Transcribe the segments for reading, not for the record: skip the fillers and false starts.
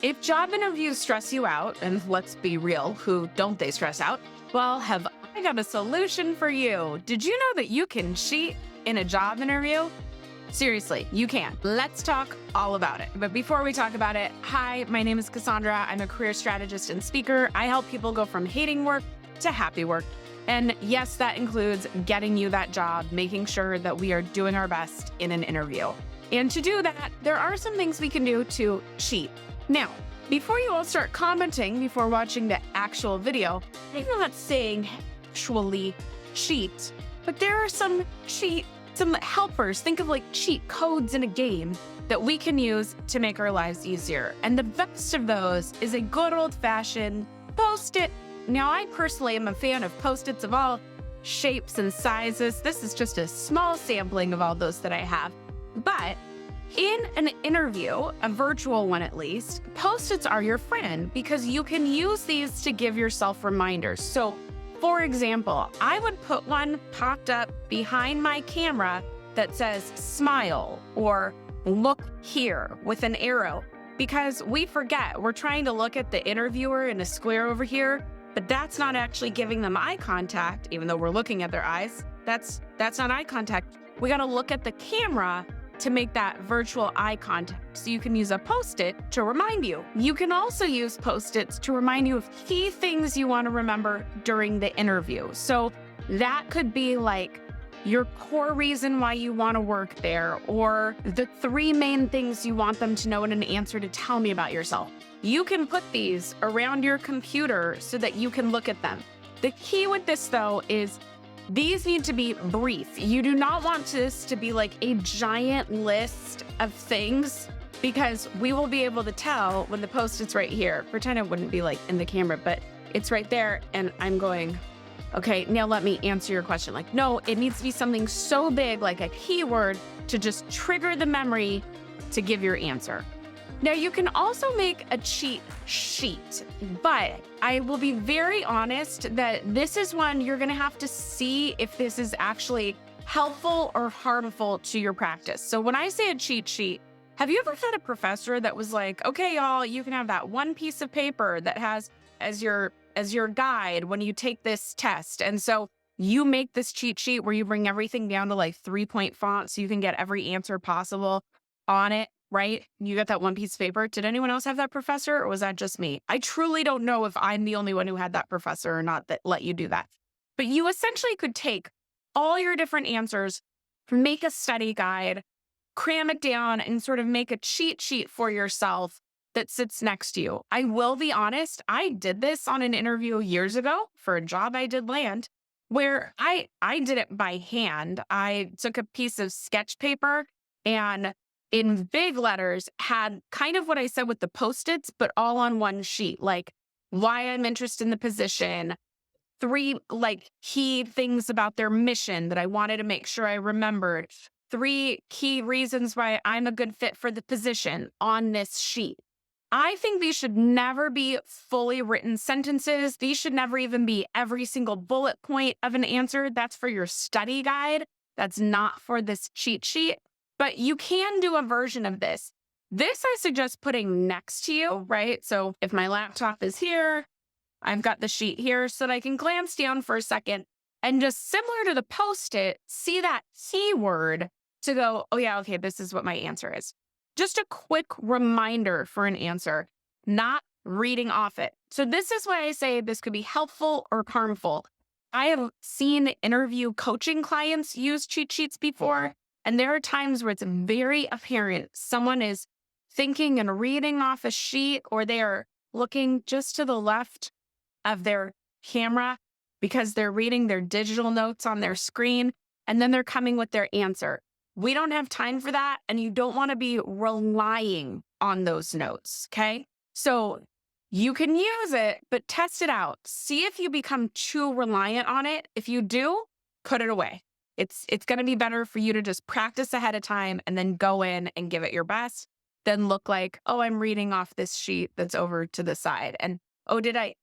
If job interviews stress you out, and let's be real, who don't they stress out? Well, have I got a solution for you. Did you know that you can cheat in a job interview? Seriously, you can. Let's talk all about it. But before we talk about it, hi, my name is Cassandra. I'm a career strategist and speaker. I help people go from hating work to happy work. And yes, that includes getting you that job, making sure that we are doing our best in an interview. And to do that, there are some things we can do to cheat. Now, before you all start commenting before watching the actual video, I'm not saying actually cheat, but there are some helpers. Think of like cheat codes in a game that we can use to make our lives easier. And the best of those is a good old-fashioned Post-it. Now, I personally am a fan of Post-its of all shapes and sizes. This is just a small sampling of all those that I have. But in an interview, a virtual one at least, Post-its are your friend because you can use these to give yourself reminders. So, for example, I would put one popped up behind my camera that says smile or look here with an arrow because we forget. We're trying to look at the interviewer in a square over here, but that's not actually giving them eye contact, even though we're looking at their eyes. That's not eye contact. We got to look at the camera to make that virtual eye contact. So you can use a Post-it to remind you. You can also use Post-its to remind you of key things you want to remember during the interview. So that could be like your core reason why you want to work there, or the 3 main things you want them to know in an answer to tell me about yourself. You can put these around your computer so that you can look at them. The key with this though is these need to be brief. You do not want this to be like a giant list of things because we will be able to tell when the Post-it's right here. Pretend it wouldn't be like in the camera, but it's right there. And I'm going, okay, now let me answer your question. Like, no, it needs to be something so big, like a keyword to just trigger the memory to give your answer. Now, you can also make a cheat sheet, but I will be very honest that this is one you're gonna have to see if this is actually helpful or harmful to your practice. So when I say a cheat sheet, have you ever had a professor that was like, okay, y'all, you can have that one piece of paper that has as your guide when you take this test. And so you make this cheat sheet where you bring everything down to like 3-point font so you can get every answer possible on it. Right? You got that one piece of paper. Did anyone else have that professor or was that just me? I truly don't know if I'm the only one who had that professor or not that let you do that. But you essentially could take all your different answers, make a study guide, cram it down and sort of make a cheat sheet for yourself that sits next to you. I will be honest, I did this on an interview years ago for a job I did land where I did it by hand. I took a piece of sketch paper and in big letters had kind of what I said with the Post-its, but all on one sheet, like why I'm interested in the position, 3 like key things about their mission that I wanted to make sure I remembered, 3 key reasons why I'm a good fit for the position on this sheet. I think these should never be fully written sentences. These should never even be every single bullet point of an answer. That's for your study guide. That's not for this cheat sheet. But you can do a version of this. This I suggest putting next to you, right? So if my laptop is here, I've got the sheet here so that I can glance down for a second and just similar to the Post-it, see that keyword to go, oh yeah, okay, this is what my answer is. Just a quick reminder for an answer, not reading off it. So this is why I say this could be helpful or harmful. I have seen interview coaching clients use cheat sheets before. And there are times where it's very apparent someone is thinking and reading off a sheet or they are looking just to the left of their camera because they're reading their digital notes on their screen and then they're coming with their answer. We don't have time for that and you don't want to be relying on those notes, okay? So you can use it, but test it out. See if you become too reliant on it. If you do, put it away. It's going to be better for you to just practice ahead of time and then go in and give it your best than look like, oh, I'm reading off this sheet that's over to the side. And, oh, I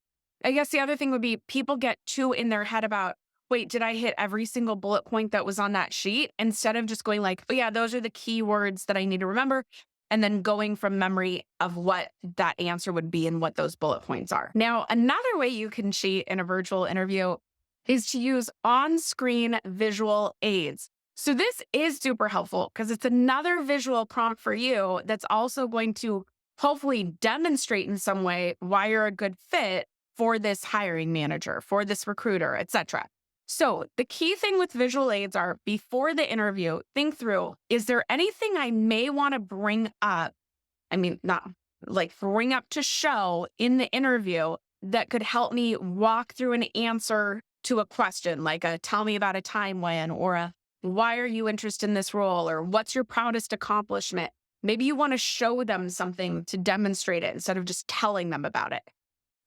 guess the other thing would be people get too in their head about, wait, did I hit every single bullet point that was on that sheet? Instead of just going like, oh yeah, those are the key words that I need to remember. and then going from memory of what that answer would be and what those bullet points are. Now, another way you can cheat in a virtual interview is to use on-screen visual aids. So this is super helpful because it's another visual prompt for you that's also going to hopefully demonstrate in some way why you're a good fit for this hiring manager, for this recruiter, etc. So the key thing with visual aids are before the interview, think through, is there anything I may want to bring up? I mean, not like bring up to show in the interview that could help me walk through an answer to a question, like a tell me about a time when, or a why are you interested in this role, or what's your proudest accomplishment? Maybe you want to show them something to demonstrate it instead of just telling them about it.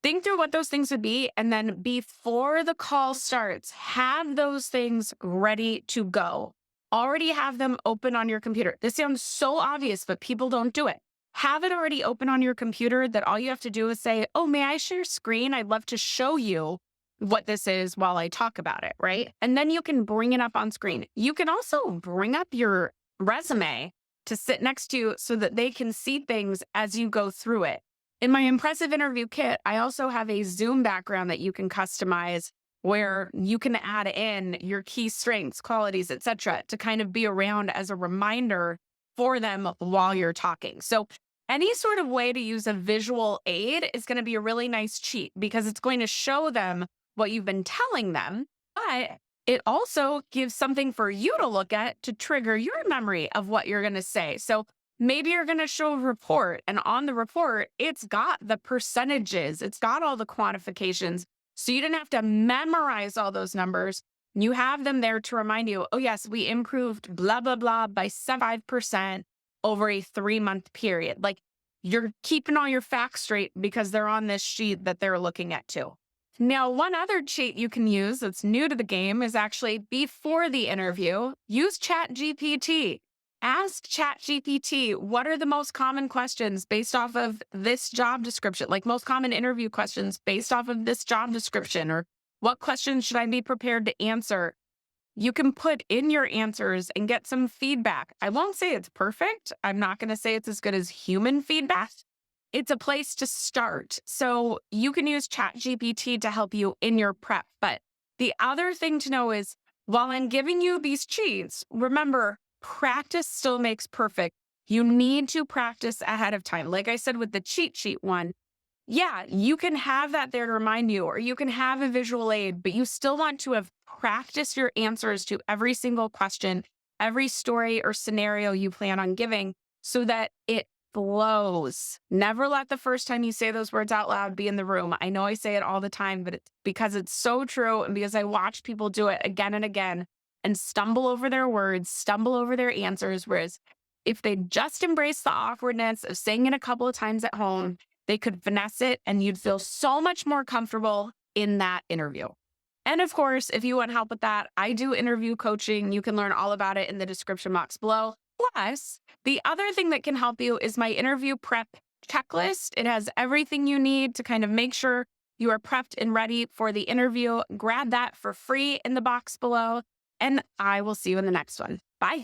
Think through what those things would be, and then before the call starts, have those things ready to go. Already have them open on your computer. This sounds so obvious, but people don't do it. Have it already open on your computer that all you have to do is say, oh, may I share screen? I'd love to show you what this is while I talk about it, right? And then you can bring it up on screen. You can also bring up your resume to sit next to you so that they can see things as you go through it. In my impressive interview kit, I also have a Zoom background that you can customize where you can add in your key strengths, qualities, etc., to kind of be around as a reminder for them while you're talking. So any sort of way to use a visual aid is going to be a really nice cheat because it's going to show them what you've been telling them, but it also gives something for you to look at to trigger your memory of what you're going to say. So maybe you're going to show a report, and on the report, it's got the percentages, it's got all the quantifications. So you didn't have to memorize all those numbers. You have them there to remind you, oh, yes, we improved blah, blah, blah by 75% over a 3-month period. Like you're keeping all your facts straight because they're on this sheet that they're looking at too. Now, one other cheat you can use that's new to the game is actually before the interview, use ChatGPT. Ask ChatGPT, what are the most common questions based off of this job description, like most common interview questions based off of this job description, or what questions should I be prepared to answer? You can put in your answers and get some feedback. I won't say it's perfect. I'm not going to say it's as good as human feedback. It's a place to start. So you can use ChatGPT to help you in your prep. But the other thing to know is while I'm giving you these cheats, remember, practice still makes perfect. You need to practice ahead of time. Like I said with the cheat sheet one, yeah, you can have that there to remind you, or you can have a visual aid, but you still want to have practiced your answers to every single question, every story or scenario you plan on giving so that it flows. Never let the first time you say those words out loud be in the room. I know I say it all the time, but it's because it's so true and because I watch people do it again and again and stumble over their words, stumble over their answers. Whereas if they just embrace the awkwardness of saying it a couple of times at home, they could finesse it and you'd feel so much more comfortable in that interview. And of course, if you want help with that, I do interview coaching. You can learn all about it in the description box below. Plus, the other thing that can help you is my interview prep checklist. It has everything you need to kind of make sure you are prepped and ready for the interview. Grab that for free in the box below, and I will see you in the next one. Bye.